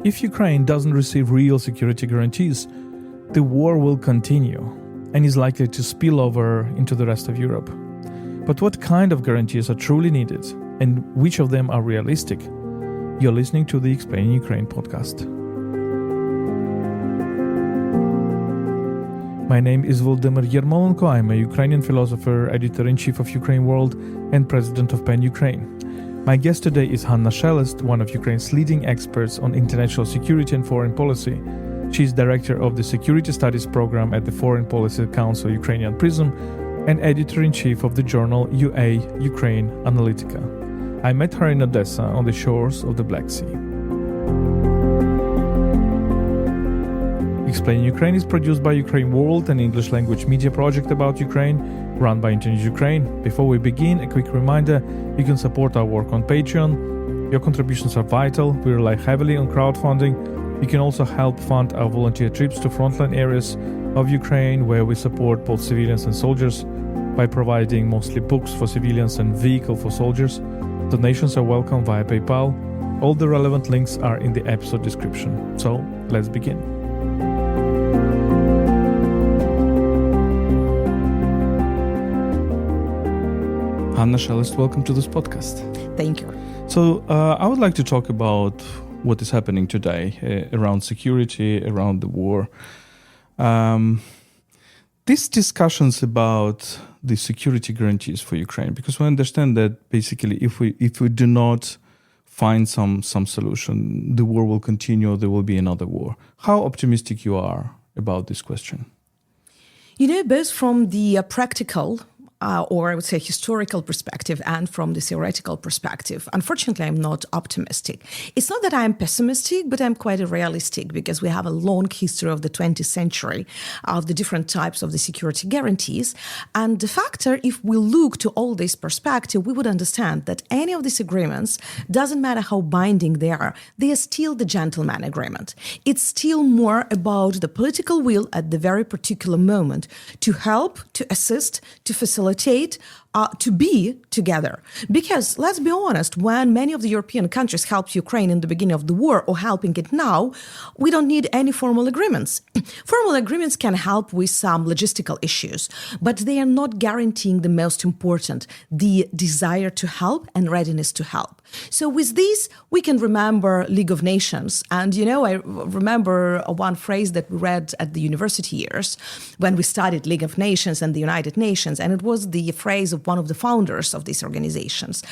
If Ukraine doesn't receive real security guarantees, the war will continue and is likely to spill over into the rest of Europe. But what kind of guarantees are truly needed, and which of them are realistic? You're listening to the Explaining Ukraine podcast. My name is Volodymyr Yermolenko. I'm a Ukrainian philosopher, editor-in-chief of UkraineWorld, and president of PEN Ukraine. My guest today is Hanna Shelest, one of Ukraine's leading experts on international security and foreign policy. She's director of the Security Studies program at the Foreign Policy Council Ukrainian Prism and editor-in-chief of the journal UA Ukraine Analytica. I met her in Odessa on the shores of the Black Sea. Explaining Ukraine is produced by UkraineWorld, an English-language media project about Ukraine, run by Internews Ukraine. Before we begin, a quick reminder, you can support our work on Patreon. Your contributions are vital. We rely heavily on crowdfunding. You can also help fund our volunteer trips to frontline areas of Ukraine, where we support both civilians and soldiers by providing mostly books for civilians and vehicles for soldiers. Donations are welcome via PayPal. All the relevant links are in the episode description. So, let's begin. Hanna Shelest, welcome to this podcast. Thank you. So I would like to talk about what is happening today around security, around the war. These discussions about the security guarantees for Ukraine, because we understand that basically if we do not find some solution, the war will continue, there will be another war. How optimistic you are about this question? You know, both from the practical or I would say historical perspective and from the theoretical perspective, unfortunately, I'm not optimistic. It's not that I'm pessimistic, but I'm quite realistic because we have a long history of the 20th century of the different types of the security guarantees. And the factor, if we look to all this perspective, we would understand that any of these agreements, doesn't matter how binding they are still the gentleman agreement. It's still more about the political will at the very particular moment to help, to assist, to facilitate, to be together. Because let's be honest, when many of the European countries helped Ukraine in the beginning of the war or helping it now, we don't need any formal agreements. Formal agreements can help with some logistical issues, but they are not guaranteeing the most important, the desire to help and readiness to help. So with this, we can remember League of Nations. And, you know, I remember one phrase that we read at the university years when we studied League of Nations and the United Nations. And it was the phrase of one of the founders of these organizations.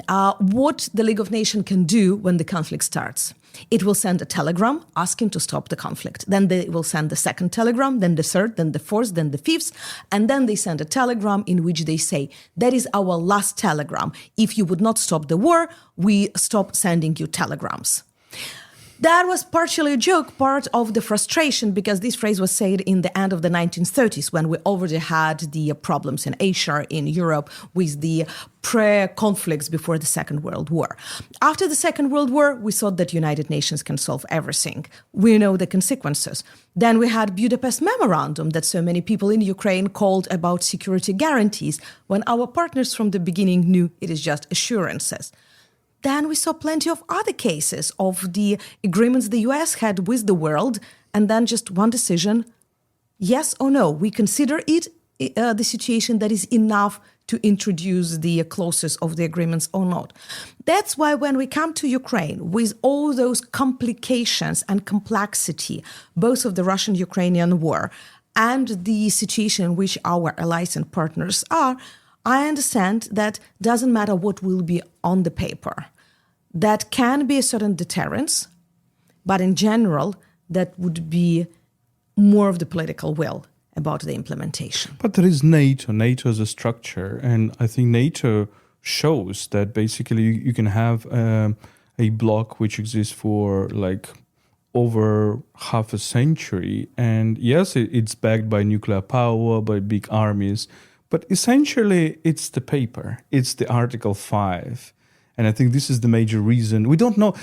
What the League of Nations can do when the conflict starts. It will send a telegram asking to stop the conflict. Then they will send the second telegram, then the third, then the fourth, then the fifth. And then they send a telegram in which they say, that is our last telegram. If you would not stop the war, we stop sending you telegrams. That was partially a joke, part of the frustration, because this phrase was said in the end of the 1930s when we already had the problems in Asia, in Europe, with the pre-conflicts before the Second World War. After the Second World War, we thought that United Nations can solve everything. We know the consequences. Then we had Budapest Memorandum that so many people in Ukraine called about security guarantees, when our partners from the beginning knew it is just assurances. Then we saw plenty of other cases of the agreements the US had with the world, and then just one decision, yes or no. We consider it the situation that is enough to introduce the clauses of the agreements or not. That's why when we come to Ukraine, with all those complications and complexity, both of the Russian-Ukrainian war and the situation in which our allies and partners are, I understand that doesn't matter what will be on the paper. That can be a certain deterrence, but in general, that would be more of the political will about the implementation. But there is NATO. NATO is a structure, and I think NATO shows that basically you can have a bloc which exists for like over half a century, and yes, it's backed by nuclear power, by big armies, but essentially it's the paper, it's the Article 5. And I think this is the major reason. We don't know,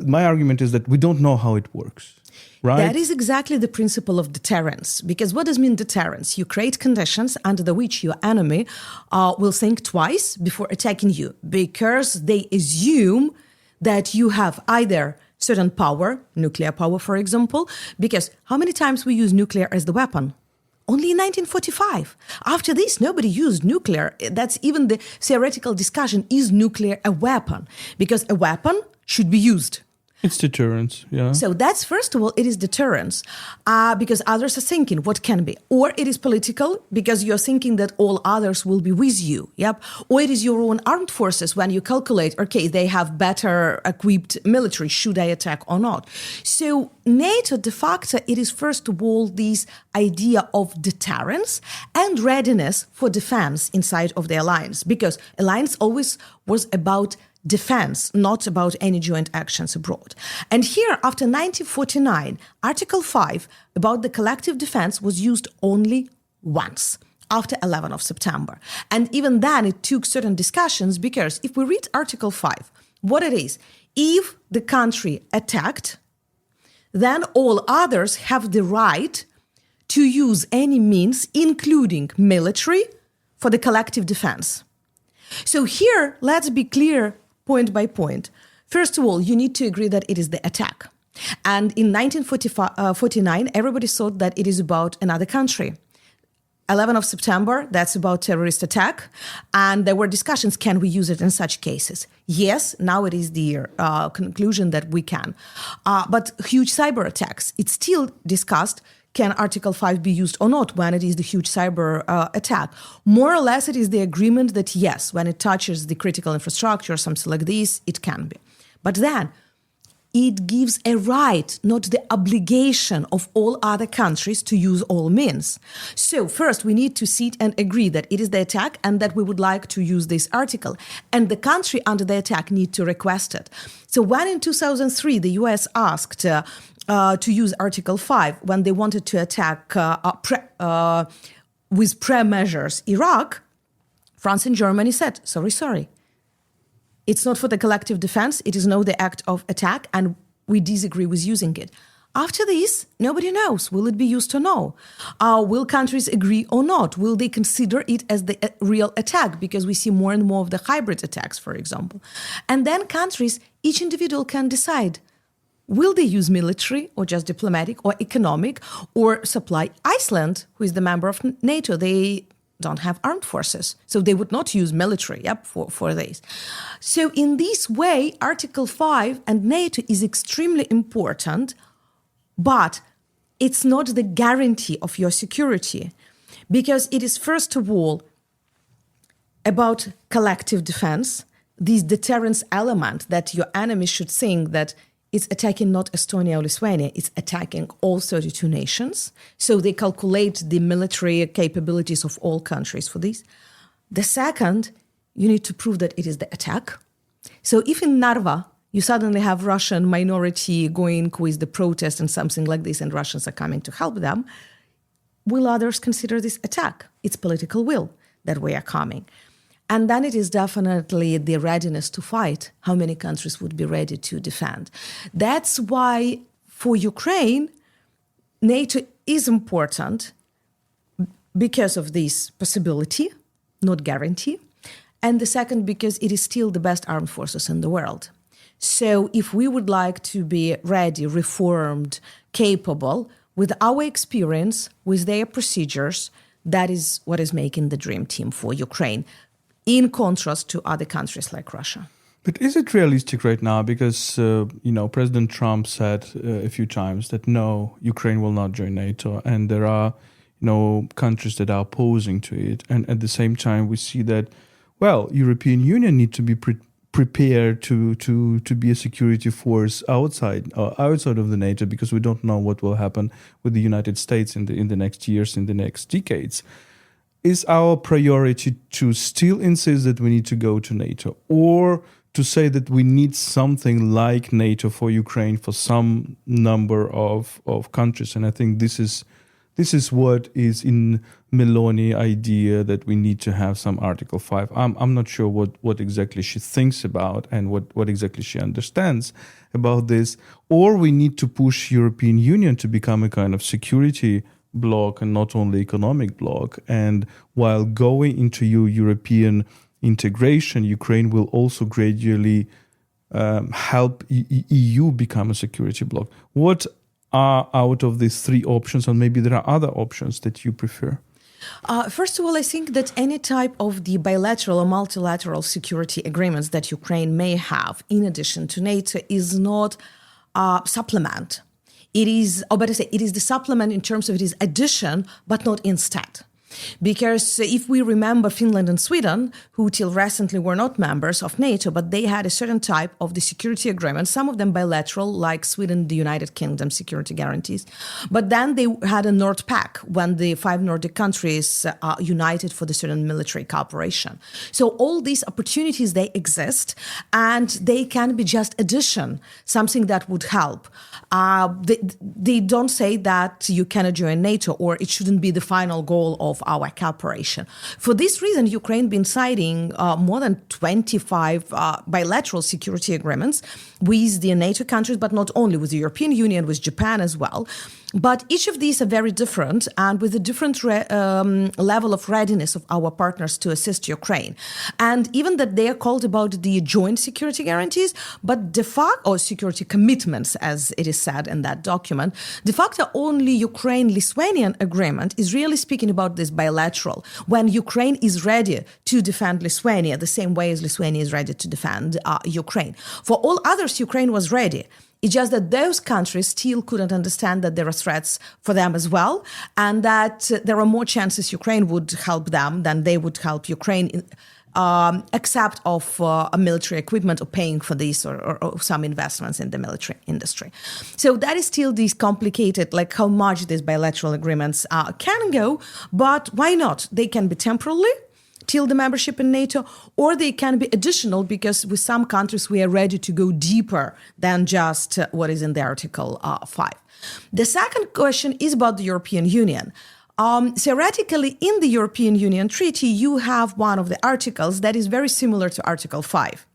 my argument is that we don't know how it works, right? That is exactly the principle of deterrence. Because what does mean deterrence? You create conditions under which your enemy will think twice before attacking you, because they assume that you have either certain power, nuclear power, for example, because how many times we use nuclear as the weapon? Only in 1945. After this, nobody used nuclear. That's even the theoretical discussion, is nuclear a weapon? Because a weapon should be used. It's deterrence, yeah. So that's, first of all, it is deterrence, because others are thinking what can be. Or it is political, because you're thinking that all others will be with you, yep. Or it is your own armed forces when you calculate, okay, they have better equipped military, should I attack or not? So NATO, de facto, it is first of all this idea of deterrence and readiness for defense inside of the alliance, because alliance always was about defense, not about any joint actions abroad. And here, after 1949, Article 5 about the collective defense was used only once, after 11 of September. And even then, it took certain discussions, because if we read Article 5, what it is, if the country attacked, then all others have the right to use any means, including military, for the collective defense. So here, let's be clear point by point. First of all, you need to agree that it is the attack. And in 1949, everybody thought that it is about another country. 11 of September, that's about terrorist attack. And there were discussions, can we use it in such cases? Yes, now it is the conclusion that we can. But huge cyber attacks, it's still discussed. Can Article 5 be used or not when it is the huge cyber attack? More or less, it is the agreement that yes, when it touches the critical infrastructure or something like this, it can be. But then it gives a right, not the obligation of all other countries to use all means. So first, we need to sit and agree that it is the attack and that we would like to use this article. And the country under the attack need to request it. So when in 2003, the US asked to use Article 5 when they wanted to attack with pre-measures Iraq, France and Germany said, sorry. It's not for the collective defense. It is not the act of attack, and we disagree with using it. After this, nobody knows. Will it be used or no? Will countries agree or not? Will they consider it as the real attack? Because we see more and more of the hybrid attacks, for example. And then countries, each individual can decide, will they use military or just diplomatic or economic or supply? Iceland, who is the member of NATO, they don't have armed forces, so they would not use military for this. So in this way, Article 5 and NATO is extremely important, but it's not the guarantee of your security, because it is first of all about collective defense, this deterrence element that your enemy should think that it's attacking not Estonia or Lithuania, it's attacking all 32 nations. So they calculate the military capabilities of all countries for this. The second, you need to prove that it is the attack. So if in Narva, you suddenly have Russian minority going with the protest and something like this, and Russians are coming to help them, will others consider this attack? It's political will that we are coming. And then it is definitely the readiness to fight. How many countries would be ready to defend? That's why for Ukraine, NATO is important because of this possibility, not guarantee. And the second, because it is still the best armed forces in the world. So if we would like to be ready, reformed, capable, with our experience, with their procedures, that is what is making the dream team for Ukraine, in contrast to other countries like Russia. But is it realistic right now? Because, President Trump said a few times that no, Ukraine will not join NATO. And there are, countries that are opposing to it. And at the same time, we see that, European Union need to be prepared to be a security force outside of the NATO, because we don't know what will happen with the United States in the next years, in the next decades. Is our priority to still insist that we need to go to NATO, or to say that we need something like NATO for Ukraine for some number of countries? And I think this is what is in Meloni idea, that we need to have some Article 5. I'm not sure what exactly she thinks about and what exactly she understands about this. Or we need to push European Union to become a kind of security bloc and not only economic bloc. And while going into European integration, Ukraine will also gradually help EU become a security bloc. What are out of these three options, or maybe there are other options that you prefer? First of all, I think that any type of the bilateral or multilateral security agreements that Ukraine may have in addition to NATO is not supplement. It is, or better say, it is the supplement in terms of it is addition, but not instead. Because if we remember Finland and Sweden, who till recently were not members of NATO, but they had a certain type of the security agreement, some of them bilateral, like Sweden, the United Kingdom security guarantees. But then they had a NordPac when the 5 Nordic countries united for the certain military cooperation. So all these opportunities, they exist, and they can be just addition, something that would help. They don't say that you cannot join NATO or it shouldn't be the final goal of our cooperation. For this reason, Ukraine been signing more than 25 bilateral security agreements with the NATO countries, but not only, with the European Union, with Japan as well. But each of these are very different and with a different level of readiness of our partners to assist Ukraine. And even that they are called about the joint security guarantees, but de facto, or security commitments, as it is said in that document, de facto only Ukraine-Lithuanian agreement is really speaking about this bilateral, when Ukraine is ready to defend Lithuania the same way as Lithuania is ready to defend Ukraine. For all others, Ukraine was ready. It's just that those countries still couldn't understand that there are threats for them as well, and that there are more chances Ukraine would help them than they would help Ukraine, except of a military equipment or paying for this or some investments in the military industry. So that is still this complicated, like how much these bilateral agreements can go, but why not? They can be temporarily till the membership in NATO, or they can be additional because with some countries we are ready to go deeper than just what is in the Article 5. The second question is about the European Union. Theoretically, in the European Union Treaty, you have one of the articles that is very similar to Article 5.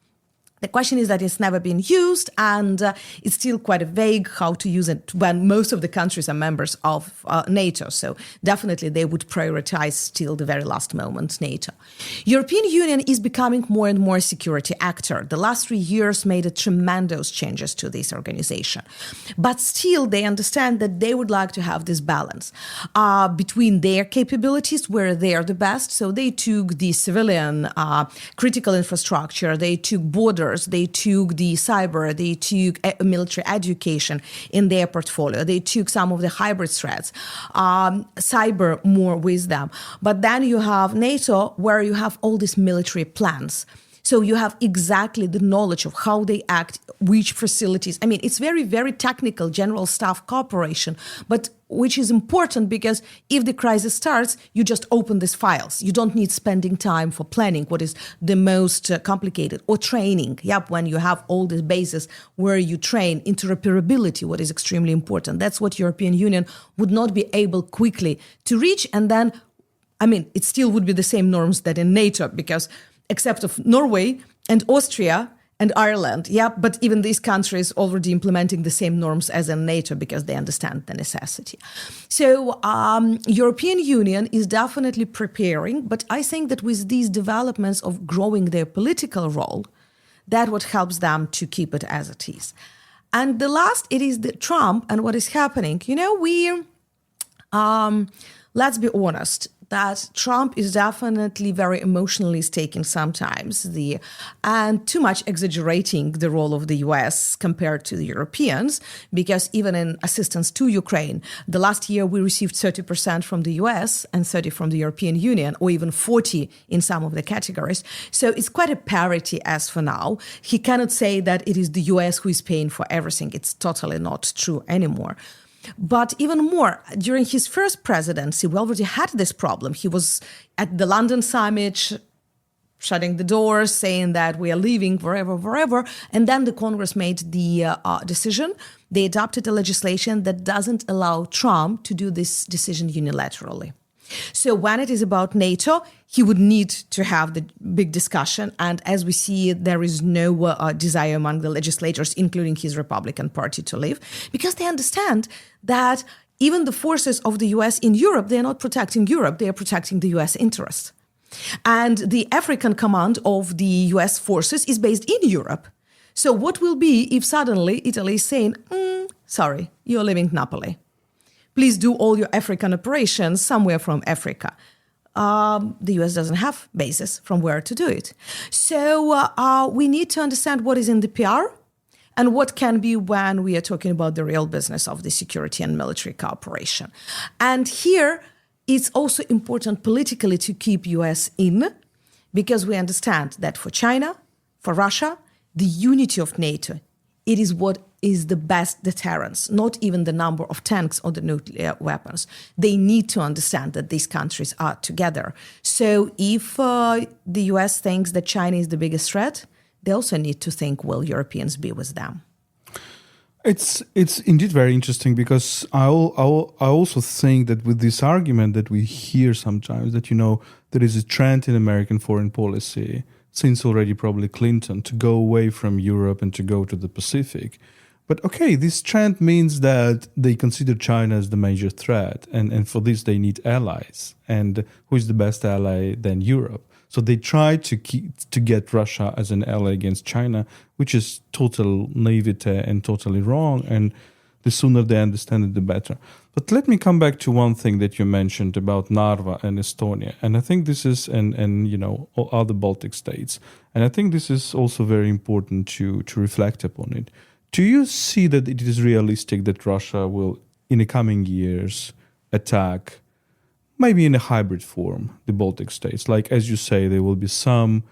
The question is that it's never been used, and it's still quite vague how to use it when most of the countries are members of NATO. So definitely they would prioritize till the very last moment NATO. European Union is becoming more and more security actor. The last 3 years made a tremendous changes to this organization. But still they understand that they would like to have this balance between their capabilities, where they are the best. So they took the civilian critical infrastructure, they took borders, they took the cyber, they took military education in their portfolio. They took some of the hybrid threats, cyber more with them. But then you have NATO, where you have all these military plans. So you have exactly the knowledge of how they act, which facilities. I mean, it's very, very technical general staff cooperation, but which is important because if the crisis starts, you just open these files. You don't need spending time for planning, what is the most complicated, or training. Yep, when you have all these bases where you train, interoperability, what is extremely important. That's what European Union would not be able quickly to reach. And then, I mean, it still would be the same norms that in NATO, because except of Norway and Austria and Ireland, yeah, but even these countries already implementing the same norms as in NATO because they understand the necessity. So European Union is definitely preparing, but I think that with these developments of growing their political role, that what helps them to keep it as it is. And the last, it is the Trump and what is happening. You know, let's be honest, that Trump is definitely very emotionally taking sometimes and too much exaggerating the role of the US compared to the Europeans, because even in assistance to Ukraine, the last year we received 30% from the US and 30% from the European Union, or even 40% in some of the categories. So it's quite a parity as for now. He cannot say that it is the US who is paying for everything. It's totally not true anymore. But even more, during his first presidency, we already had this problem. He was at the London summit, shutting the doors, saying that we are leaving forever. And then the Congress made the decision. They adopted a legislation that doesn't allow Trump to do this decision unilaterally. So when it is about NATO, he would need to have the big discussion. And as we see, there is no desire among the legislators, including his Republican Party, to leave, because they understand that even the forces of the US in Europe, they are not protecting Europe, they are protecting the US interests. And the African command of the US forces is based in Europe. So what will be if suddenly Italy is saying, sorry, you're leaving Napoli. Please do all your African operations somewhere from Africa. The US doesn't have bases from where to do it. So we need to understand what is in the PR and what can be when we are talking about the real business of the security and military cooperation. And here, it's also important politically to keep US in, because we understand that for China, for Russia, the unity of NATO, it is what is the best deterrence, not even the number of tanks or the nuclear weapons. They need to understand that these countries are together. So if the US thinks that China is the biggest threat, they also need to think, will Europeans be with them? It's indeed very interesting, because I also think that with this argument that we hear sometimes, that, there is a trend in American foreign policy since already probably Clinton to go away from Europe and to go to the Pacific. But okay, this trend means that they consider China as the major threat, and for this they need allies. And who is the best ally than Europe? So they try to get Russia as an ally against China, which is total naivete and totally wrong. And the sooner they understand it, the better. But let me come back to one thing that you mentioned about Narva and Estonia. And I think this is, and all other Baltic states. And I think this is also very important to reflect upon it. Do you see that it is realistic that Russia will, in the coming years, attack, maybe in a hybrid form, the Baltic states? Like, as you say, there will be some,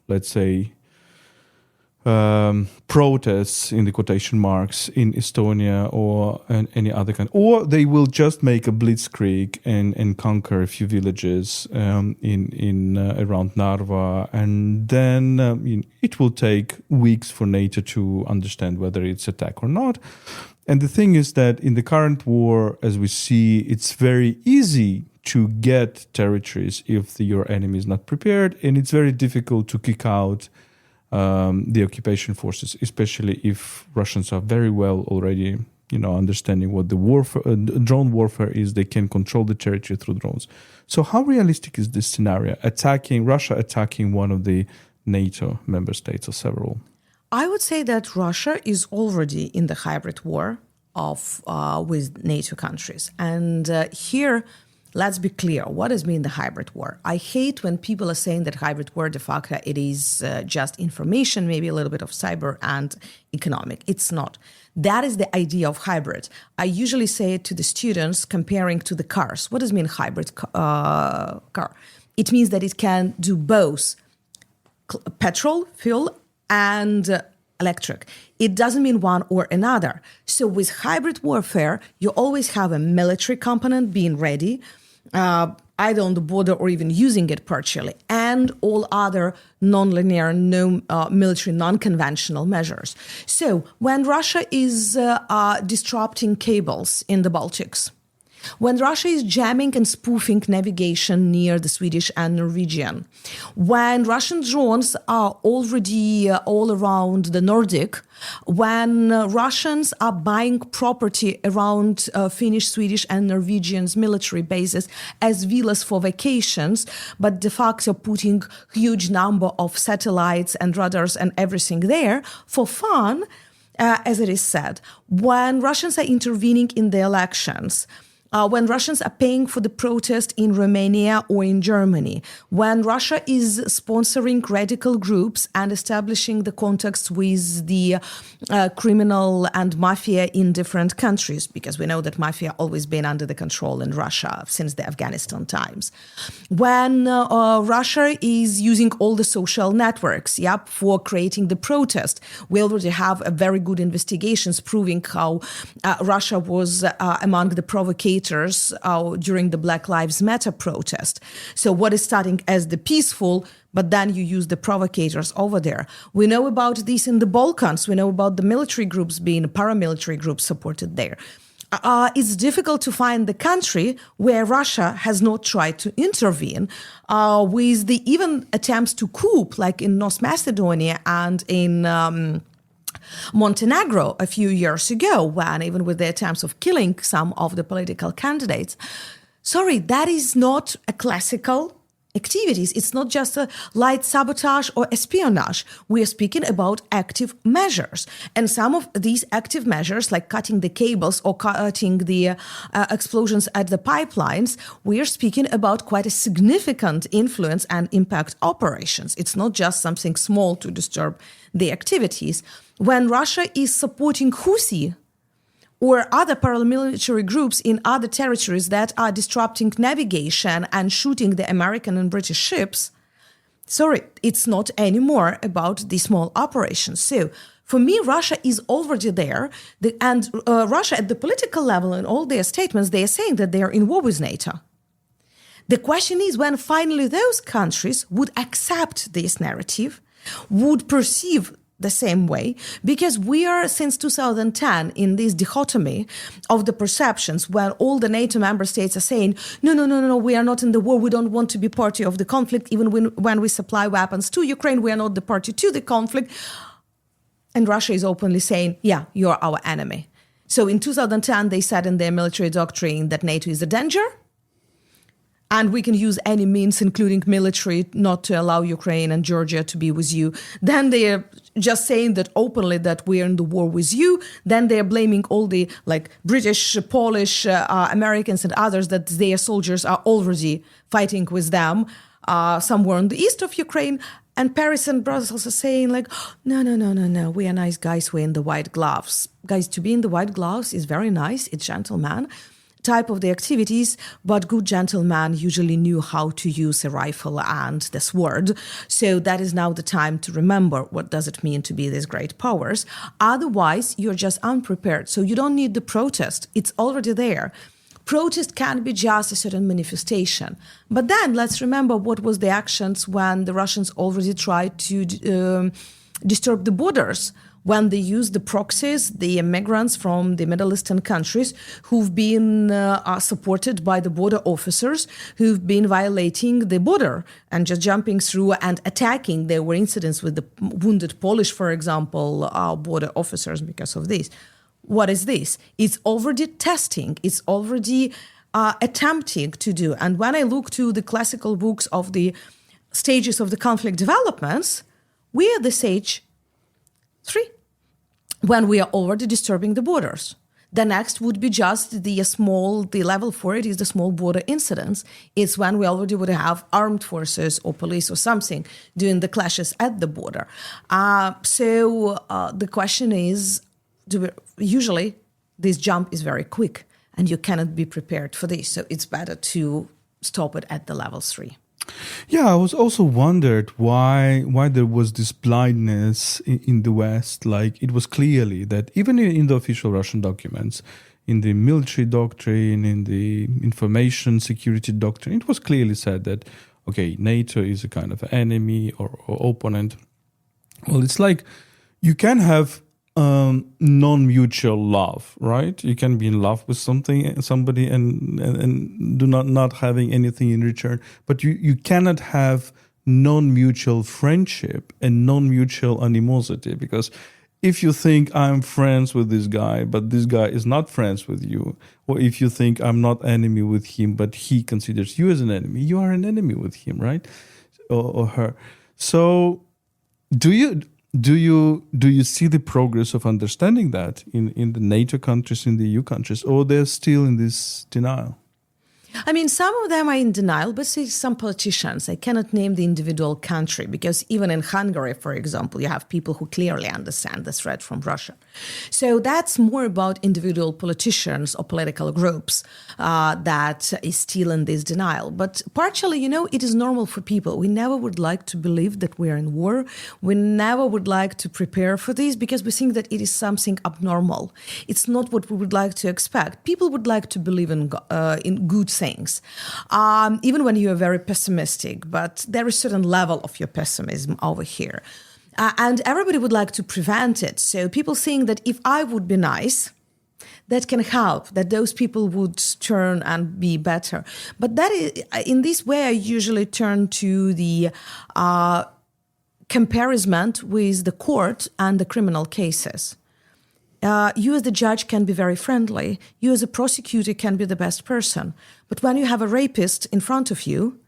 let's say, protests, in the quotation marks, in Estonia or any other kind. Or they will just make a Blitzkrieg and conquer a few villages in around Narva. And then it will take weeks for NATO to understand whether it's attack or not. And the thing is that in the current war, as we see, it's very easy to get territories if your enemy is not prepared. And it's very difficult to kick out the occupation forces, especially if Russians are very well already, understanding what the drone warfare is. They can control the territory through drones. So how realistic is this scenario? Russia attacking one of the NATO member states or several? I would say that Russia is already in the hybrid war with NATO countries. And here, let's be clear, what does mean the hybrid war? I hate when people are saying that hybrid war, de facto, it is just information, maybe a little bit of cyber and economic. It's not. That is the idea of hybrid. I usually say it to the students comparing to the cars. What does mean hybrid car? It means that it can do both petrol, fuel, and electric. It doesn't mean one or another. So with hybrid warfare, you always have a military component being ready, either on the border or even using it partially, and all other non-linear, military, non-conventional measures. So when Russia is disrupting cables in the Baltics, when Russia is jamming and spoofing navigation near the Swedish and Norwegian, when Russian drones are already all around the Nordic, when Russians are buying property around Finnish, Swedish and Norwegian military bases as villas for vacations, but de facto putting huge number of satellites and radars and everything there for fun, as it is said, when Russians are intervening in the elections, when Russians are paying for the protest in Romania or in Germany, when Russia is sponsoring radical groups and establishing the contacts with the criminal and mafia in different countries, because we know that mafia always been under the control in Russia since the Afghanistan times. When Russia is using all the social networks, for creating the protest. We already have a very good investigations proving how Russia was among the provocators during the Black Lives Matter protest. So what is starting as the peaceful, but then you use the provocators over there. We know about this in the Balkans. We know about the military groups being paramilitary groups supported there. It's difficult to find the country where Russia has not tried to intervene with the even attempts to coup, like in North Macedonia and in Montenegro a few years ago, when even with the attempts of killing some of the political candidates. Sorry, that is not a classical activities. It's not just a light sabotage or espionage. We are speaking about active measures. And some of these active measures, like cutting the cables or cutting the explosions at the pipelines, we are speaking about quite a significant influence and impact operations. It's not just something small to disturb the activities. When Russia is supporting Houthi or other paramilitary groups in other territories that are disrupting navigation and shooting the American and British ships, sorry, it's not anymore about the small operations. So for me, Russia is already there. And Russia, at the political level, in all their statements, they are saying that they are in war with NATO. The question is when finally those countries would accept this narrative, would perceive the same way, because we are since 2010 in this dichotomy of the perceptions when all the NATO member states are saying, no, we are not in the war, we don't want to be party of the conflict, even when we supply weapons to Ukraine, we are not the party to the conflict. And Russia is openly saying, yeah, you're our enemy. So in 2010, they said in their military doctrine that NATO is a danger, and we can use any means, including military, not to allow Ukraine and Georgia to be with you. Then they are just saying that openly that we are in the war with you. Then they are blaming all the British, Polish, Americans and others that their soldiers are already fighting with them somewhere in the east of Ukraine. And Paris and Brussels are saying no, we are nice guys, we're in the white gloves. Guys, to be in the white gloves is very nice, it's gentleman type of the activities, but good gentlemen usually knew how to use a rifle and the sword. So that is now the time to remember what does it mean to be these great powers. Otherwise, you're just unprepared. So you don't need the protest. It's already there. Protest can be just a certain manifestation. But then let's remember what was the actions when the Russians already tried to disturb the borders, when they use the proxies, the immigrants from the Middle Eastern countries who've been supported by the border officers who've been violating the border and just jumping through and attacking. There were incidents with the wounded Polish, for example, border officers because of this. What is this? It's already testing. It's already attempting to do. And when I look to the classical books of the stages of the conflict developments, we are at the stage 3, when we are already disturbing the borders. The next would be just the level 4, it is the small border incidents. It's when we already would have armed forces or police or something doing the clashes at the border. So the question is, usually this jump is very quick and you cannot be prepared for this. So it's better to stop it at the level 3. Yeah, I was also wondered why there was this blindness in the West. Like, it was clearly that even in the official Russian documents, in the military doctrine, in the information security doctrine, it was clearly said that, okay, NATO is a kind of enemy or opponent. Well, it's like you can have non-mutual love, right? You can be in love with somebody and do not having anything in return, but you cannot have non-mutual friendship and non-mutual animosity, because if you think I'm friends with this guy, but this guy is not friends with you, or if you think I'm not enemy with him, but he considers you as an enemy, you are an enemy with him, right? Or her. So do you see the progress of understanding that in the NATO countries, in the EU countries, or they're still in this denial? I mean, some of them are in denial, but see, some politicians, I cannot name the individual country, because even in Hungary, for example, you have people who clearly understand the threat from Russia. So that's more about individual politicians or political groups that is still in this denial. But partially, it is normal for people. We never would like to believe that we are in war. We never would like to prepare for this because we think that it is something abnormal. It's not what we would like to expect. People would like to believe in good things, even when you are very pessimistic, but there is a certain level of your pessimism over here. And everybody would like to prevent it. So people think that if I would be nice, that can help, that those people would turn and be better. But that is, in this way, I usually turn to the comparison with the court and the criminal cases. You as the judge can be very friendly. You as a prosecutor can be the best person. But when you have a rapist in front of you,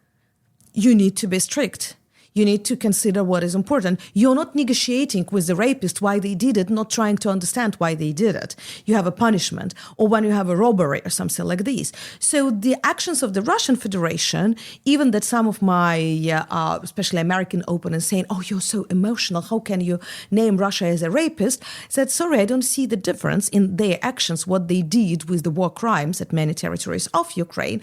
you need to be strict. You need to consider what is important. You're not negotiating with the rapist why they did it, not trying to understand why they did it. You have a punishment, or when you have a robbery or something like this. So the actions of the Russian Federation, even that some of my, especially American opponents saying, oh, you're so emotional, how can you name Russia as a rapist? Said, sorry, I don't see the difference in their actions, what they did with the war crimes at many territories of Ukraine,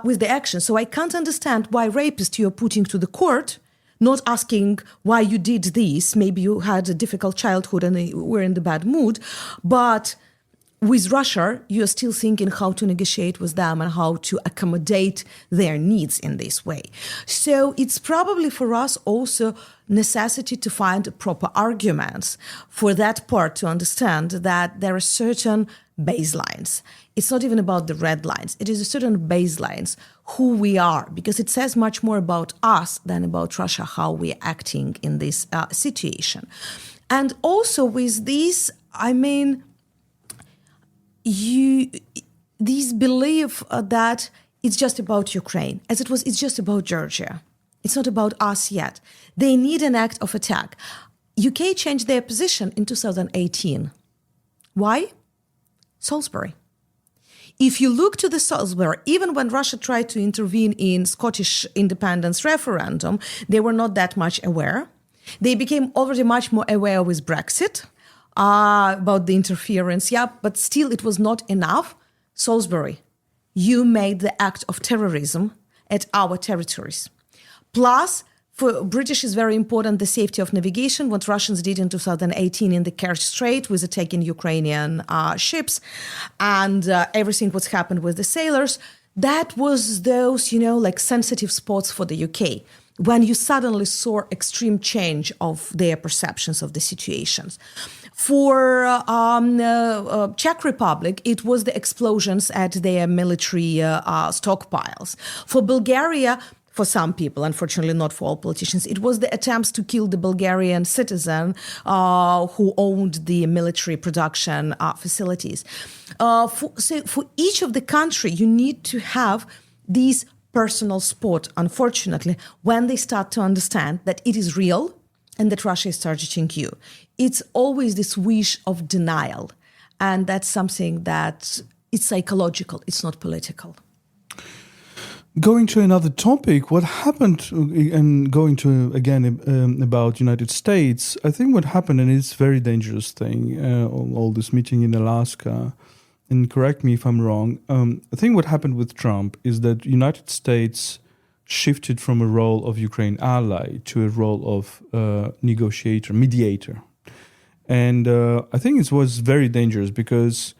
with the action. So I can't understand why rapist you're putting to the court, not asking why you did this. Maybe you had a difficult childhood and were in the bad mood. But with Russia, you're still thinking how to negotiate with them and how to accommodate their needs in this way. So it's probably for us also necessity to find proper arguments for that part to understand that there are certain baselines. It's not even about the red lines. It is a certain baselines, who we are, because it says much more about us than about Russia, how we're acting in this situation. And also with this, I mean, this belief that it's just about Ukraine, as it was, it's just about Georgia. It's not about us yet. They need an act of attack. UK changed their position in 2018. Why? Salisbury. If you look to the Salisbury, even when Russia tried to intervene in Scottish independence referendum, they were not that much aware. They became already much more aware with Brexit, about the interference, but still it was not enough. Salisbury, you made the act of terrorism at our territories. Plus, for British is very important the safety of navigation, what Russians did in 2018 in the Kerch Strait with attacking Ukrainian ships and everything what's happened with the sailors. That was those, like sensitive spots for the UK, when you suddenly saw extreme change of their perceptions of the situations. For Czech Republic, it was the explosions at their military stockpiles. For Bulgaria, for some people, unfortunately not for all politicians, it was the attempts to kill the Bulgarian citizen who owned the military production facilities. So for each of the country, you need to have these personal sport, unfortunately, when they start to understand that it is real and that Russia is targeting you. It's always this wish of denial. And that's something that it's psychological, it's not political. Going to another topic, what happened, and going to, again, about United States, I think what happened, and it's a very dangerous thing, all this meeting in Alaska, and correct me if I'm wrong, I think what happened with Trump is that United States shifted from a role of Ukraine ally to a role of negotiator, mediator. And I think it was very dangerous because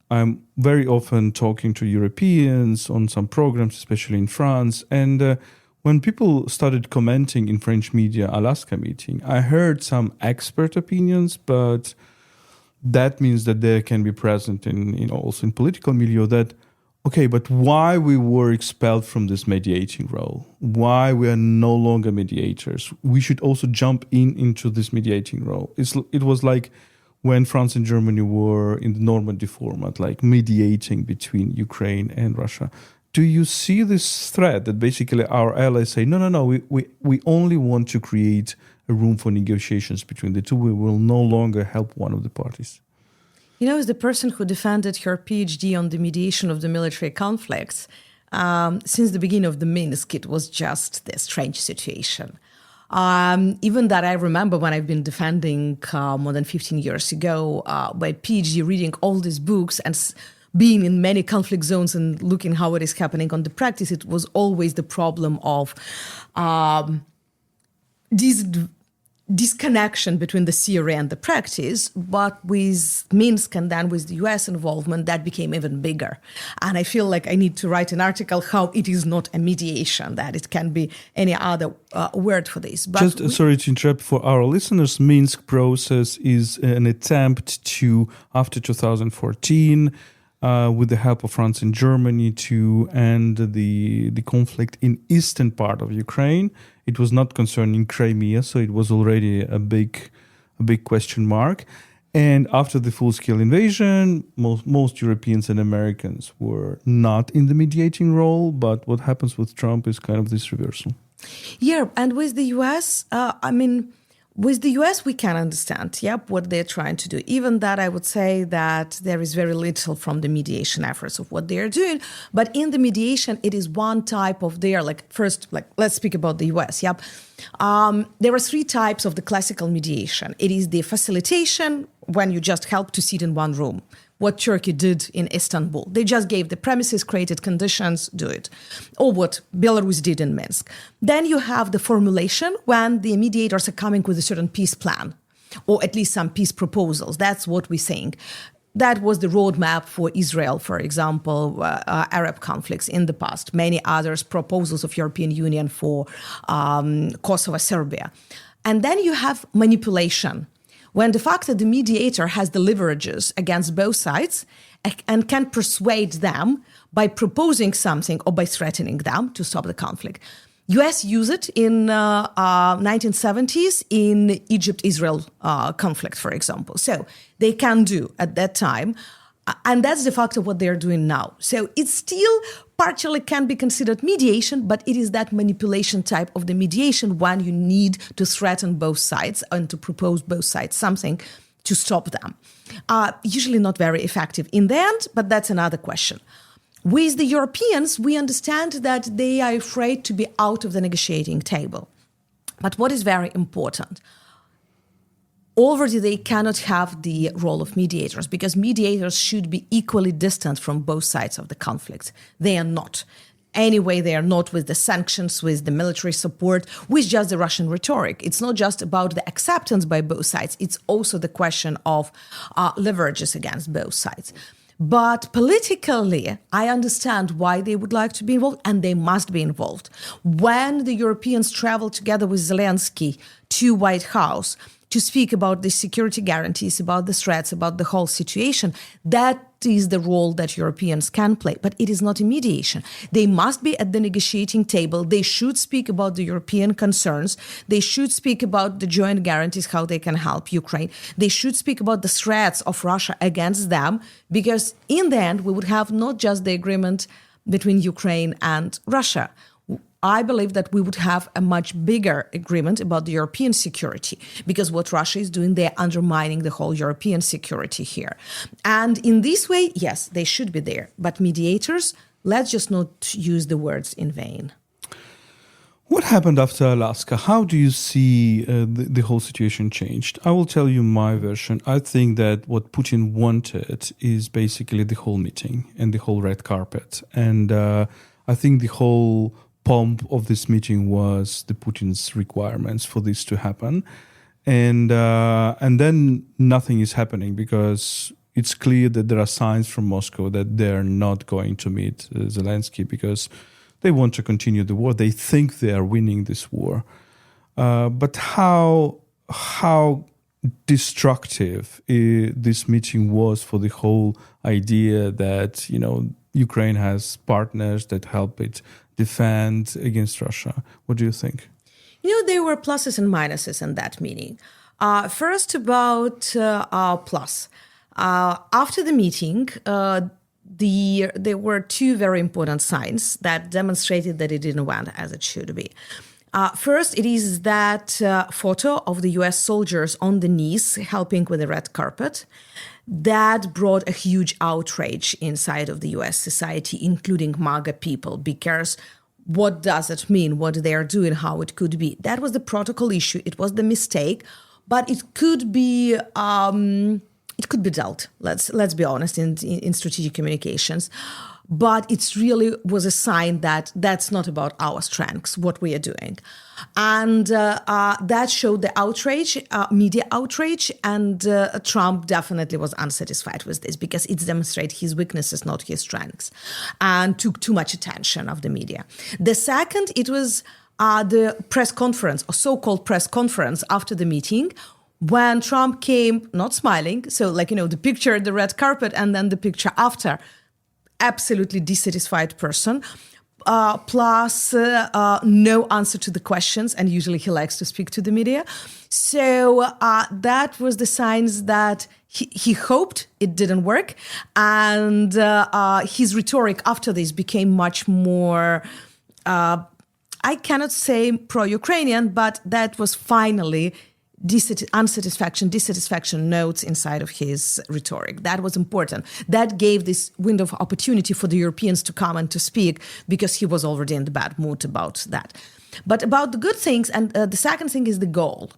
I'm very often talking to Europeans on some programs, especially in France. And when people started commenting in French media, Alaska meeting, I heard some expert opinions, but that means that they can be present in also in political milieu that, okay, but why we were expelled from this mediating role? Why we are no longer mediators? We should also jump into this mediating role. It was like when France and Germany were in the Normandy format, like mediating between Ukraine and Russia. Do you see this threat that basically our allies say, no, we only want to create a room for negotiations between the two. We will no longer help one of the parties. As the person who defended her PhD on the mediation of the military conflicts, since the beginning of the Minsk, it was just this strange situation. Even that I remember when I've been defending more than 15 years ago, by PhD reading all these books and being in many conflict zones and looking how it is happening on the practice, it was always the problem of disconnection between the theory and the practice. But with Minsk and then with the US involvement, that became even bigger. And I feel like I need to write an article how it is not a mediation, that it can be any other word for this. But sorry to interrupt for our listeners, Minsk process is an attempt to, after 2014, with the help of France and Germany, to end the conflict in eastern part of Ukraine. It was not concerning Crimea, so it was already a big question mark. And after the full-scale invasion, most Europeans and Americans were not in the mediating role. But what happens with Trump is kind of this reversal. Yeah, and with the US, with the US, we can understand, what they're trying to do. Even that, I would say that there is very little from the mediation efforts of what they are doing. But in the mediation, it is one type of their, let's speak about the US, there are three types of the classical mediation. It is the facilitation, when you just help to sit in one room. What Turkey did in Istanbul. They just gave the premises, created conditions, do it. Or what Belarus did in Minsk. Then you have the formulation when the mediators are coming with a certain peace plan, or at least some peace proposals. That's what we're saying. That was the roadmap for Israel, for example, Arab conflicts in the past. Many others, proposals of European Union for Kosovo, Serbia. And then you have manipulation, when de facto the mediator has the leverages against both sides and can persuade them by proposing something or by threatening them to stop the conflict. US used it in 1970s in Egypt-Israel conflict, for example. So they can do at that time. And that's de facto what they're doing now. So it still partially can be considered mediation, but it is that manipulation type of the mediation when you need to threaten both sides and to propose both sides something to stop them. Usually not very effective in the end, but that's another question. With the Europeans, we understand that they are afraid to be out of the negotiating table. But what is very important? Already they cannot have the role of mediators because mediators should be equally distant from both sides of the conflict. They are not. Anyway, they are not with the sanctions, with the military support, with just the Russian rhetoric. It's not just about the acceptance by both sides. It's also the question of leverages against both sides. But politically, I understand why they would like to be involved, and they must be involved. When the Europeans travel together with Zelensky to White House to speak about the security guarantees, about the threats, about the whole situation, that is the role that Europeans can play. But it is not a mediation. They must be at the negotiating table. They should speak about the European concerns. They should speak about the joint guarantees, how they can help Ukraine. They should speak about the threats of Russia against them, because in the end, we would have not just the agreement between Ukraine and Russia. I believe that we would have a much bigger agreement about the European security, because what Russia is doing, they're undermining the whole European security here. And in this way, yes, they should be there. But mediators, let's just not use the words in vain. What happened after Alaska? How do you see the whole situation changed? I will tell you my version. I think that what Putin wanted is basically the whole meeting and the whole red carpet. And I think the whole pomp of this meeting was the Putin's requirements for this to happen. And then nothing is happening because it's clear that there are signs from Moscow that they're not going to meet Zelensky because they want to continue the war. They think they are winning this war. But how destructive this meeting was for the whole idea that, Ukraine has partners that help it defend against Russia. What do you think? There were pluses and minuses in that meeting. First, about plus. After the meeting, there were two very important signs that demonstrated that it didn't went as it should be. First, it is that photo of the US soldiers on the knees helping with the red carpet. That brought a huge outrage inside of the US society, including MAGA people, because what does it mean, what they are doing, how it could be? That was the protocol issue. It was the mistake, but it could be dealt. Let's be honest in strategic communications. But it really was a sign that that's not about our strengths, what we are doing. And that showed the outrage, media outrage, and Trump definitely was unsatisfied with this because it demonstrated his weaknesses, not his strengths, and took too much attention of the media. The second, it was the press conference, or so-called press conference after the meeting, when Trump came, not smiling, so the picture, the red carpet, and then the picture after, absolutely dissatisfied person. plus no answer to the questions, and usually he likes to speak to the media. So that was the signs that he hoped it didn't work, and his rhetoric after this became much more, I cannot say pro-Ukrainian, but that was finally dissatisfaction notes inside of his rhetoric. That was important. That gave this window of opportunity for the Europeans to come and to speak, because he was already in the bad mood about that. But about the good things, and the second thing is the goal.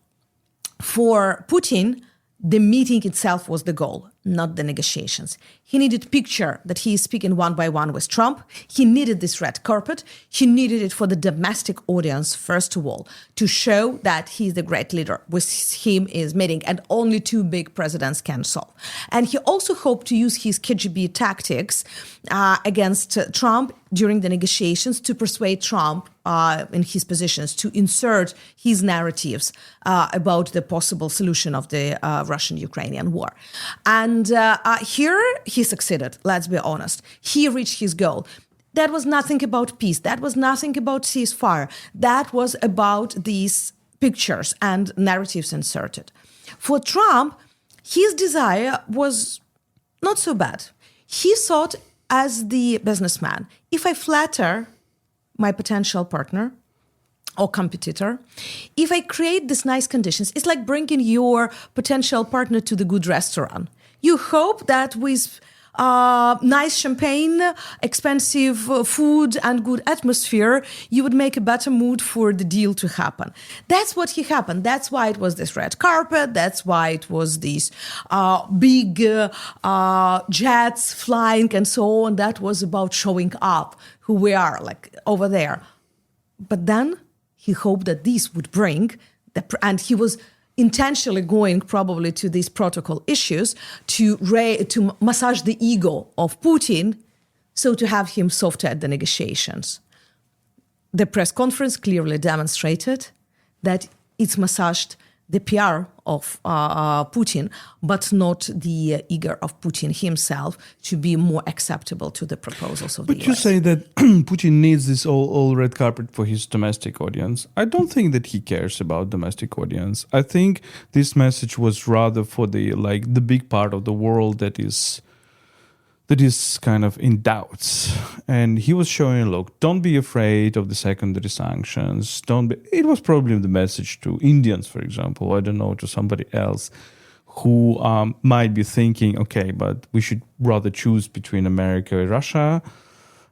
For Putin, the meeting itself was the goal, not the negotiations. He needed picture that he is speaking one by one with Trump. He needed this red carpet. He needed it for the domestic audience, first of all, to show that he is the great leader. With him is meeting, and only two big presidents can solve. And he also hoped to use his KGB tactics against Trump during the negotiations to persuade Trump in his positions, to insert his narratives about the possible solution of the Russian-Ukrainian war. And here he succeeded, let's be honest. He reached his goal. That was nothing about peace. That was nothing about ceasefire. That was about these pictures and narratives inserted. For Trump, his desire was not so bad. He thought, as the businessman, if I flatter my potential partner or competitor, if I create these nice conditions, it's like bringing your potential partner to the good restaurant. You hope that with nice champagne, expensive food, and good atmosphere, you would make a better mood for the deal to happen. That's what happened. That's why it was this red carpet. That's why it was these big jets flying and so on. That was about showing up who we are, like over there. But then he hoped that this would bring, and he was intentionally going probably to these protocol issues to massage the ego of Putin, so to have him softer at the negotiations. The press conference clearly demonstrated that it's massaged the PR of Putin, but not the ego of Putin himself to be more acceptable to the proposals of the US. But you say that Putin needs this all red carpet for his domestic audience. I don't think that he cares about domestic audience. I think this message was rather for the big part of the world that is kind of in doubts. And he was showing, look, don't be afraid of the secondary sanctions. It was probably the message to Indians, for example, I don't know, to somebody else who might be thinking, okay, but we should rather choose between America and Russia,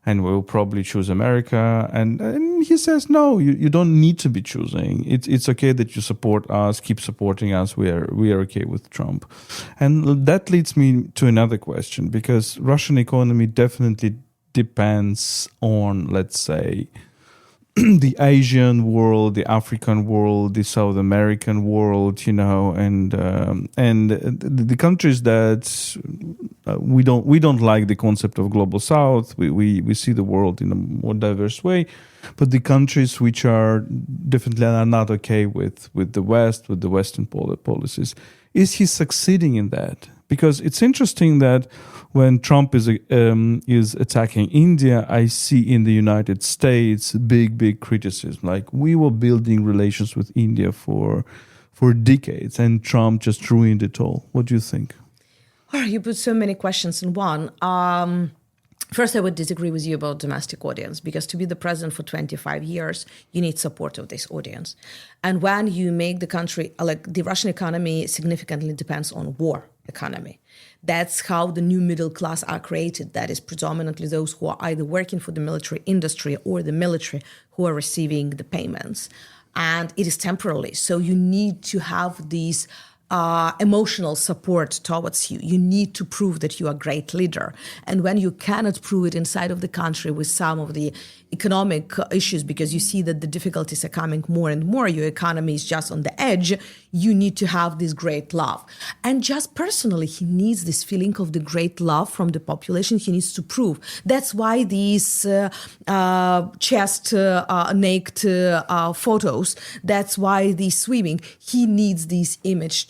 and we'll probably choose America. And he says, no, you don't need to be choosing. It's okay that you support us, keep supporting us. We are okay with Trump. And that leads me to another question, because Russian economy definitely depends on, let's say, the Asian world, the African world, the South American world, and the countries that we don't like the concept of global South. We see the world in a more diverse way, but the countries which are definitely are not okay with the West, with the Western policies. Is he succeeding in that? Because it's interesting that when Trump is attacking India, I see in the United States big criticism. Like, we were building relations with India for decades, and Trump just ruined it all. What do you think? Oh, you put so many questions in one. First, I would disagree with you about domestic audience, because to be the president for 25 years, you need support of this audience. And when you make the country, like the Russian economy significantly depends on war economy. That's how the new middle class are created. That is predominantly those who are either working for the military industry or the military who are receiving the payments. And it is temporarily. So you need to have these emotional support towards you. You need to prove that you are a great leader. And when you cannot prove it inside of the country with some of the economic issues, because you see that the difficulties are coming more and more, your economy is just on the edge, you need to have this great love. And just personally, he needs this feeling of the great love from the population. He needs to prove. That's why these chest naked photos, that's why the swimming, he needs this image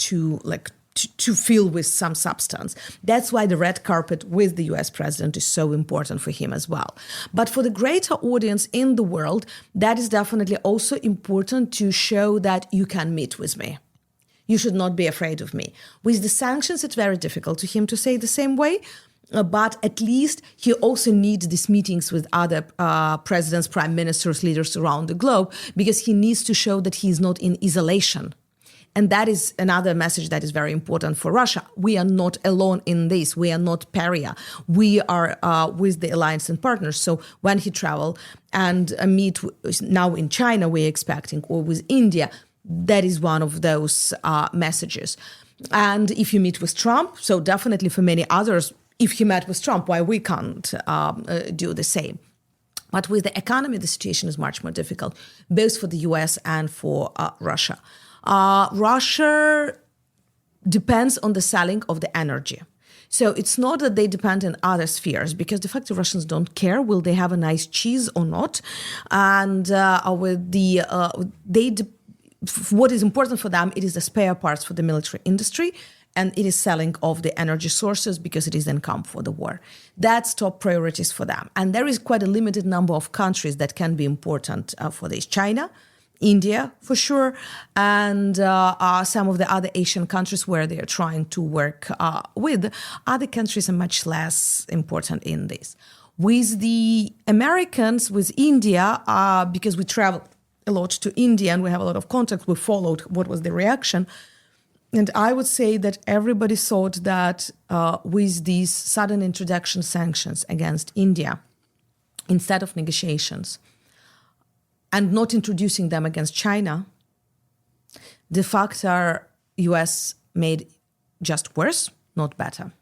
to fill with some substance. That's why the red carpet with the US president is so important for him as well. But for the greater audience in the world, that is definitely also important to show that you can meet with me. You should not be afraid of me. With the sanctions, it's very difficult to him to say the same way. But at least he also needs these meetings with other presidents, prime ministers, leaders around the globe, because he needs to show that he is not in isolation. And that is another message that is very important for Russia. We are not alone in this. We are not pariah. We are with the alliance and partners. So when he travel and meet now in China, we're expecting, or with India, that is one of those messages. And if you meet with Trump, so definitely for many others, if he met with Trump, why we can't do the same? But with the economy, the situation is much more difficult, both for the US and for Russia. Russia depends on the selling of the energy. So it's not that they depend on other spheres, because de facto Russians don't care, will they have a nice cheese or not? And with the what is important for them, it is the spare parts for the military industry, and it is selling of the energy sources because it is income for the war. That's top priorities for them. And there is quite a limited number of countries that can be important for this. China, India, for sure, and some of the other Asian countries where they are trying to work with. Other countries are much less important in this. With the Americans, with India, because we travel a lot to India and we have a lot of contacts, we followed what was the reaction. And I would say that everybody thought that with these sudden introduction sanctions against India, instead of negotiations, and not introducing them against China, de facto US made just worse, not better.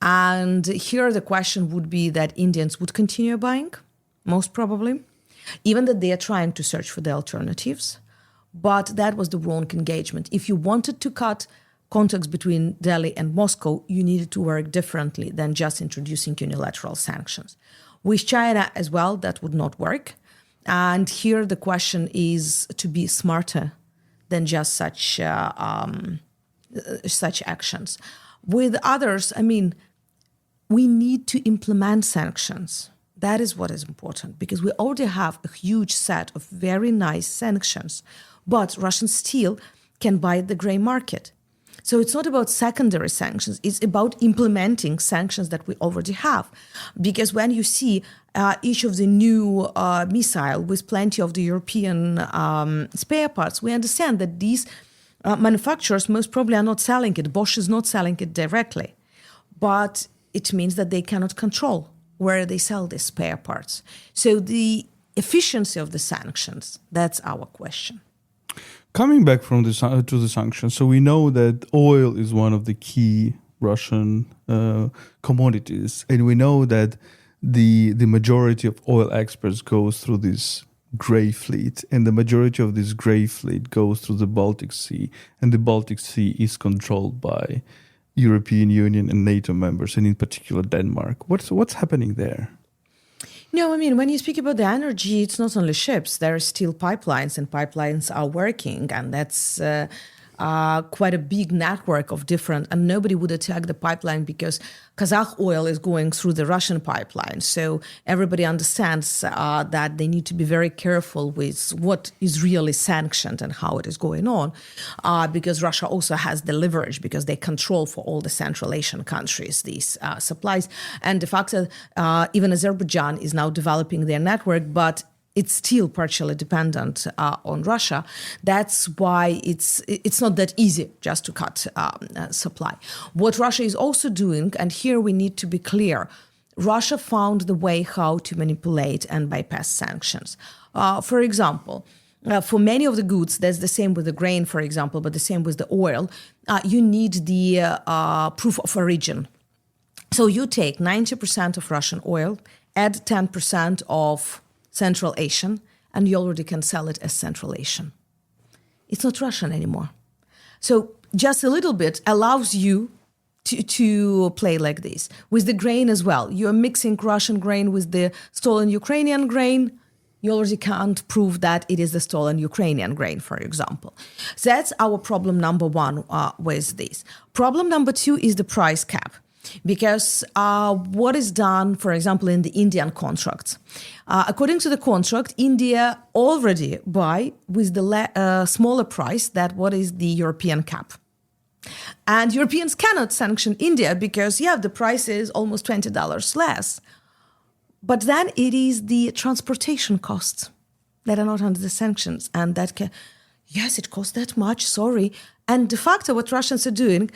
And here the question would be that Indians would continue buying, most probably, even that they are trying to search for the alternatives. But that was the wrong engagement. If you wanted to cut contacts between Delhi and Moscow, you needed to work differently than just introducing unilateral sanctions. With China as well, that would not work. And here the question is to be smarter than just such actions. With others, I mean, we need to implement sanctions. That is what is important, because we already have a huge set of very nice sanctions, but Russian steel can buy the gray market. So it's not about secondary sanctions, it's about implementing sanctions that we already have. Because when you see each of the new missile with plenty of the European spare parts, we understand that these manufacturers most probably are not selling it. Bosch is not selling it directly. But it means that they cannot control where they sell these spare parts. So the efficiency of the sanctions, that's our question. Coming back from to the sanctions, so we know that oil is one of the key Russian commodities, and we know that the majority of oil exports goes through this gray fleet, and the majority of this gray fleet goes through the Baltic Sea, and the Baltic Sea is controlled by European Union and NATO members, and in particular Denmark. What's happening there? No, I mean, when you speak about the energy, it's not only ships. There are still pipelines, and pipelines are working, and that's quite a big network of different, and nobody would attack the pipeline because Kazakh oil is going through the Russian pipeline. So everybody understands that they need to be very careful with what is really sanctioned and how it is going on, because Russia also has the leverage because they control for all the Central Asian countries these supplies. And de facto, even Azerbaijan is now developing their network, but it's still partially dependent on Russia. That's why it's not that easy just to cut supply. What Russia is also doing, and here we need to be clear, Russia found the way how to manipulate and bypass sanctions. For example, for many of the goods, that's the same with the grain, for example, but the same with the oil, you need the proof of origin. So you take 90% of Russian oil, add 10% of Central Asian, and you already can sell it as Central Asian. It's not Russian anymore. So just a little bit allows you to play like this. With the grain as well, you're mixing Russian grain with the stolen Ukrainian grain, You already can't prove that it is the stolen Ukrainian grain, for example. So that's our problem number one with this. Problem number two is the price cap. Because what is done, for example, in the Indian contracts? According to the contract, India already buy with the smaller price than what is the European cap. And Europeans cannot sanction India because, the price is almost $20 less. But then it is the transportation costs that are not under the sanctions. And that it costs that much, sorry. And de facto, what Russians are doing,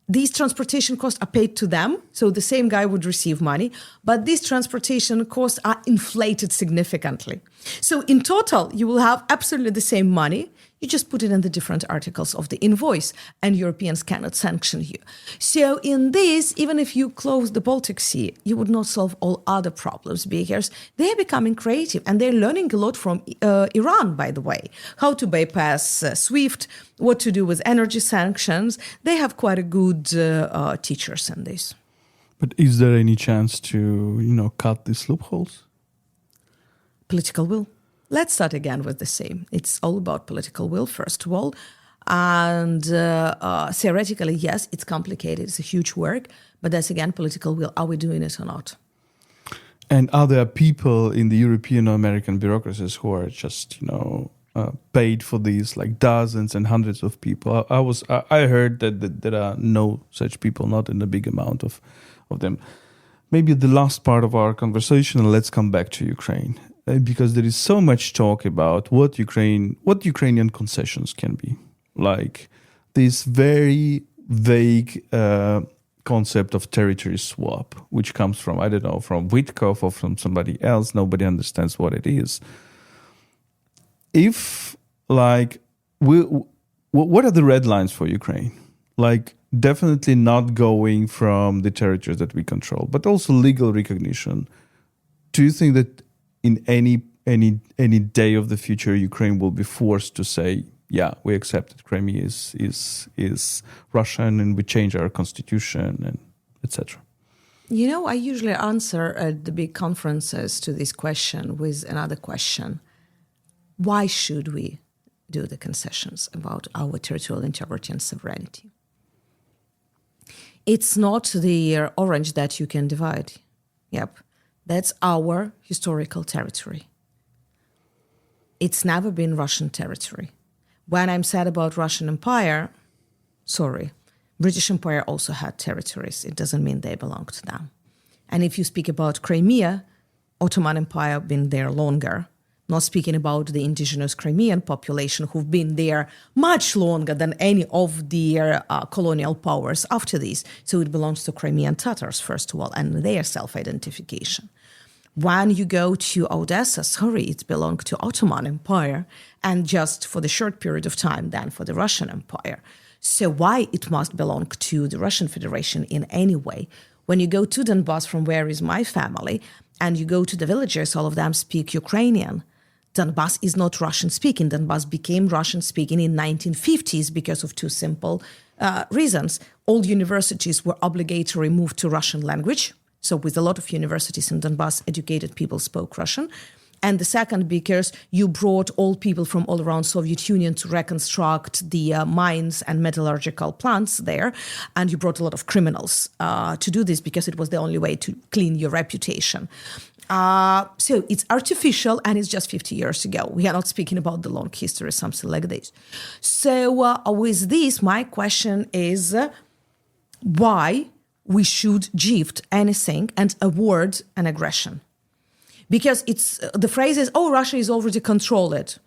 these transportation costs are paid to them, so the same guy would receive money, but these transportation costs are inflated significantly. So in total, you will have absolutely the same money, you just put it in the different articles of the invoice, and Europeans cannot sanction you. So in this, even if you close the Baltic Sea, you would not solve all other problems because they're becoming creative, and they're learning a lot from Iran, by the way, how to bypass SWIFT, what to do with energy sanctions. They have quite a good teachers in this. But is there any chance to, cut these loopholes? Political will. Let's start again with the same. It's all about political will, first of all. And theoretically, yes, it's complicated. It's a huge work. But that's, again, political will. Are we doing it or not? And are there people in the European or American bureaucracies who are just, paid for these, like dozens and hundreds of people? I heard that there are no such people, not in a big amount of them. Maybe the last part of our conversation, let's come back to Ukraine. Because there is so much talk about what Ukrainian concessions can be. Like this very vague concept of territory swap, which comes from, from Witkov or from somebody else. Nobody understands what it is. What are the red lines for Ukraine? Like, definitely not going from the territories that we control, but also legal recognition. Do you think that in any day of the future, Ukraine will be forced to say, we accept that Crimea is Russian and we change our constitution and etc.? I usually answer at the big conferences to this question with another question. Why should we do the concessions about our territorial integrity and sovereignty? It's not the orange that you can divide. Yep. That's our historical territory. It's never been Russian territory. When I'm sad about Russian Empire, sorry, British Empire also had territories. It doesn't mean they belong to them. And if you speak about Crimea, Ottoman Empire been there longer. Not speaking about the indigenous Crimean population who've been there much longer than any of the colonial powers after this. So it belongs to Crimean Tatars, first of all, and their self-identification. When you go to Odessa, it belonged to Ottoman Empire, and just for the short period of time then for the Russian Empire. So why it must belong to the Russian Federation in any way? When you go to Donbass, from where is my family, and you go to the villages, all of them speak Ukrainian. Donbass is not Russian-speaking. Donbass became Russian-speaking in 1950s because of two simple reasons. All universities were obligatory moved to Russian language. So with a lot of universities in Donbass, educated people spoke Russian. And the second, because you brought all people from all around Soviet Union to reconstruct the mines and metallurgical plants there. And you brought a lot of criminals to do this because it was the only way to clean your reputation. So it's artificial and it's just 50 years ago. We are not speaking about the long history, something like this. So with this, my question is why we should gift anything and award an aggression? Because it's the phrase is, Russia is already controlled.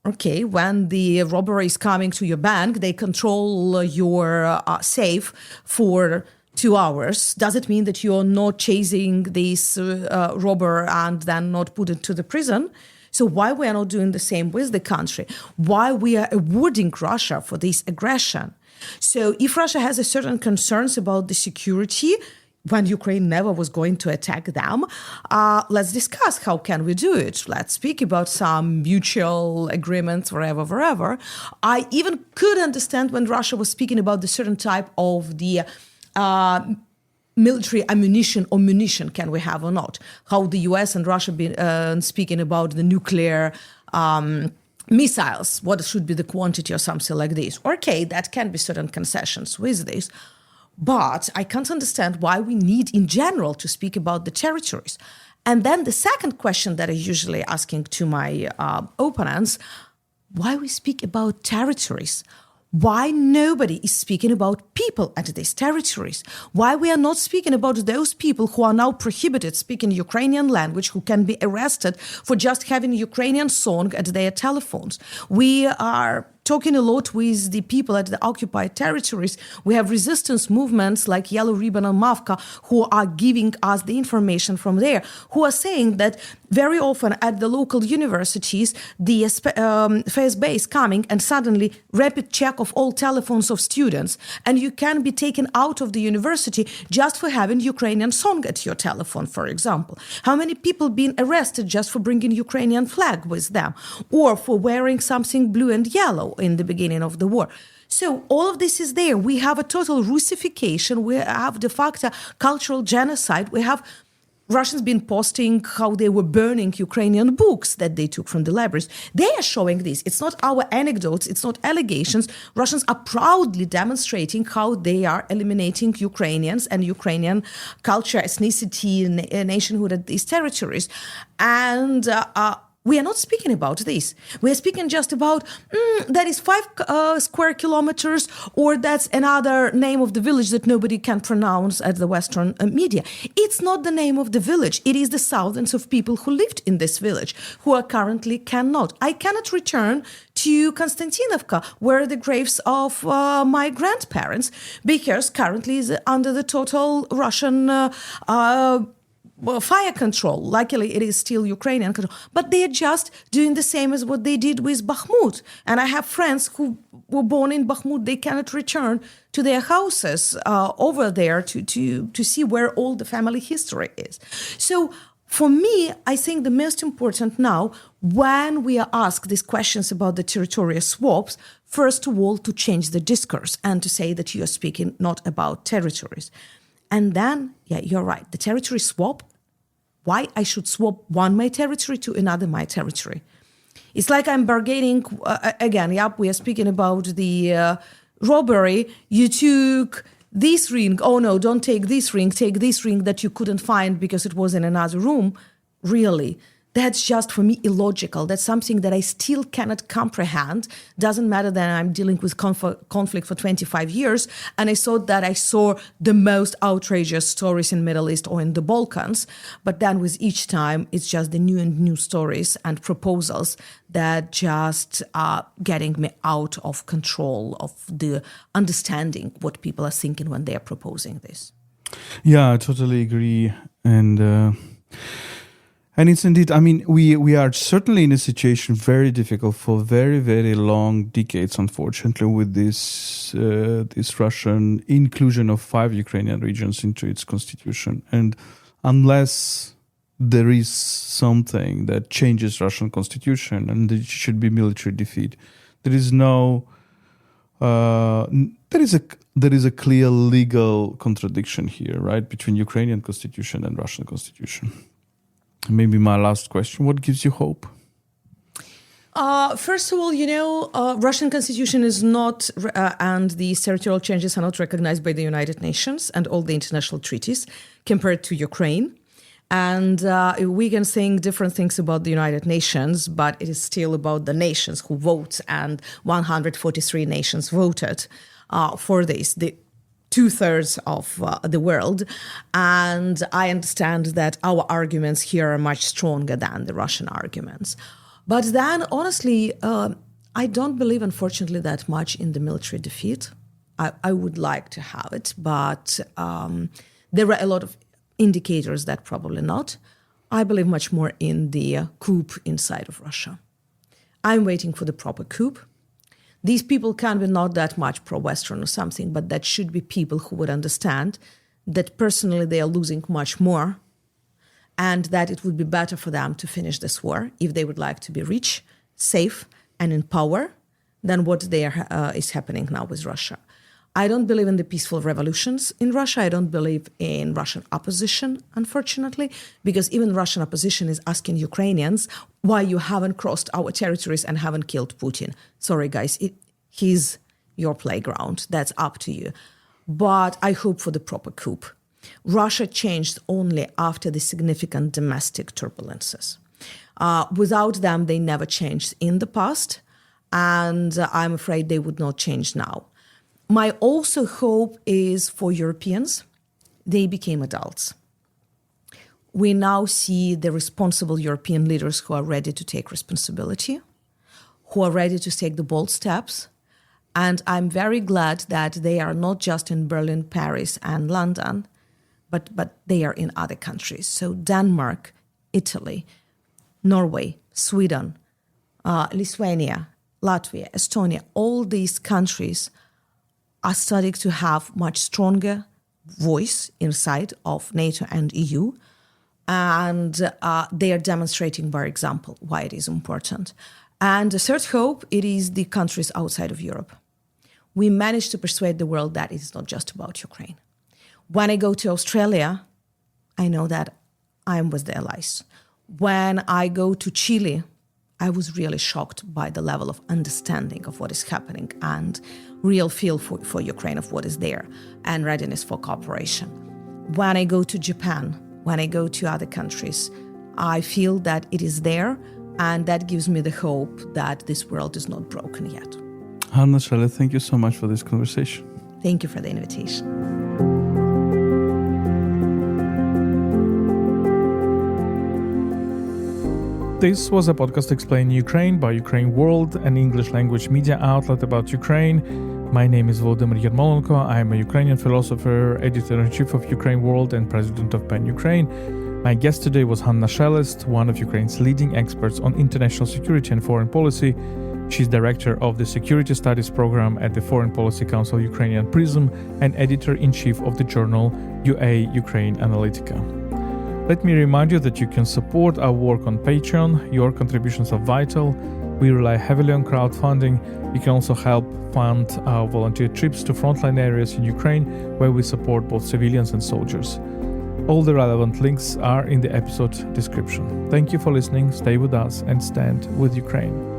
Okay, when the robber is coming to your bank, they control your safe for 2 hours. Does it mean that you're not chasing this robber and then not put it to the prison? So why we are not doing the same with the country? Why we are awarding Russia for this aggression? So if Russia has a certain concerns about the security, when Ukraine never was going to attack them, let's discuss how can we do it. Let's speak about some mutual agreements, wherever. I even could understand when Russia was speaking about the certain type of the military ammunition or munition can we have or not? How the US and Russia been speaking about the nuclear missiles, what should be the quantity or something like this. Okay, that can be certain concessions with this. But I can't understand why we need in general to speak about the territories. And then the second question that I usually asking to my opponents, why we speak about territories? Why nobody is speaking about people at these territories? Why we are not speaking about those people who are now prohibited speaking Ukrainian language, who can be arrested for just having Ukrainian song at their telephones? We are talking a lot with the people at the occupied territories. We have resistance movements like Yellow Ribbon and Mavka who are giving us the information from there, who are saying that very often at the local universities, the FSB is coming and suddenly rapid check of all telephones of students. And you can be taken out of the university just for having Ukrainian song at your telephone, for example. How many people been arrested just for bringing Ukrainian flag with them or for wearing something blue and yellow in the beginning of the war? So all of this is there. We have a total Russification. We have de facto cultural genocide. We have Russians been posting how they were burning Ukrainian books that they took from the libraries. They are showing this. It's not our anecdotes. It's not allegations. Russians are proudly demonstrating how they are eliminating Ukrainians and Ukrainian culture, ethnicity, nationhood at these territories. And we are not speaking about this. We are speaking just about that is 5 square kilometers, or that's another name of the village that nobody can pronounce at the Western media. It's not the name of the village. It is the thousands of people who lived in this village who are currently cannot. I cannot return to Konstantinovka, where the graves of my grandparents, because currently is under the total Russian fire control. Luckily, it is still Ukrainian control. But they are just doing the same as what they did with Bakhmut. And I have friends who were born in Bakhmut. They cannot return to their houses over there to see where all the family history is. So for me, I think the most important now, when we are asked these questions about the territorial swaps, first of all, to change the discourse and to say that you are speaking not about territories. And then, yeah, you're right. The territory swap, why I should swap one my territory to another my territory. It's like I'm bargaining, again, yep, we are speaking about the robbery. You took this ring. Oh, no, don't take this ring. Take this ring that you couldn't find because it was in another room. Really? That's just, for me, illogical. That's something that I still cannot comprehend. Doesn't matter that I'm dealing with conflict for 25 years, and I thought that I saw the most outrageous stories in Middle East or in the Balkans. But then with each time, it's just the new and new stories and proposals that just are getting me out of control of the understanding what people are thinking when they are proposing this. Yeah, I totally agree. And it's indeed, I mean, we are certainly in a situation very difficult for very, very long decades, unfortunately, with this Russian inclusion of 5 Ukrainian regions into its constitution. And unless there is something that changes Russian constitution and it should be military defeat, there is no, there is a clear legal contradiction here, right, between Ukrainian constitution and Russian constitution. Maybe my last question, what gives you hope? First of all, Russian constitution is not, and the territorial changes are not recognized by the United Nations and all the international treaties compared to Ukraine. And we can think different things about the United Nations, but it is still about the nations who vote, and 143 nations voted for this. The 2/3 of the world. And I understand that our arguments here are much stronger than the Russian arguments. But then, honestly, I don't believe, unfortunately, that much in the military defeat. I would like to have it, but there are a lot of indicators that probably not. I believe much more in the coup inside of Russia. I'm waiting for the proper coup. These people can be not that much pro-Western or something, but that should be people who would understand that personally they are losing much more and that it would be better for them to finish this war if they would like to be rich, safe, and in power than what is happening now with Russia. I don't believe in the peaceful revolutions in Russia. I don't believe in Russian opposition, unfortunately, because even Russian opposition is asking Ukrainians why you haven't crossed our territories and haven't killed Putin. Sorry, guys, he's your playground. That's up to you. But I hope for the proper coup. Russia changed only after the significant domestic turbulences. Without them, they never changed in the past, and I'm afraid they would not change now. My also hope is for Europeans. They became adults. We now see the responsible European leaders who are ready to take responsibility, who are ready to take the bold steps. And I'm very glad that they are not just in Berlin, Paris, and London, but they are in other countries. So Denmark, Italy, Norway, Sweden, Lithuania, Latvia, Estonia, all these countries are starting to have much stronger voice inside of NATO and EU. And they are demonstrating by example why it is important. And the third hope, it is the countries outside of Europe. We managed to persuade the world that it is not just about Ukraine. When I go to Australia, I know that I am with the allies. When I go to Chile, I was really shocked by the level of understanding of what is happening and real feel for Ukraine of what is there and readiness for cooperation. When I go to Japan, when I go to other countries, I feel that it is there, and that gives me the hope that this world is not broken yet. Hanna Shelest, thank you so much for this conversation. Thank you for the invitation. This was a podcast explaining Ukraine by UkraineWorld, an English language media outlet about Ukraine. My name is Volodymyr Yermolenko. I am a Ukrainian philosopher, editor-in-chief of UkraineWorld and president of PEN Ukraine. My guest today was Hanna Shelest, one of Ukraine's leading experts on international security and foreign policy. She's director of the Security Studies program at the Foreign Policy Council Ukrainian Prism and editor-in-chief of the journal UA Ukraine Analytica. Let me remind you that you can support our work on Patreon. Your contributions are vital. We rely heavily on crowdfunding. You can also help fund our volunteer trips to frontline areas in Ukraine, where we support both civilians and soldiers. All the relevant links are in the episode description. Thank you for listening. Stay with us and stand with Ukraine.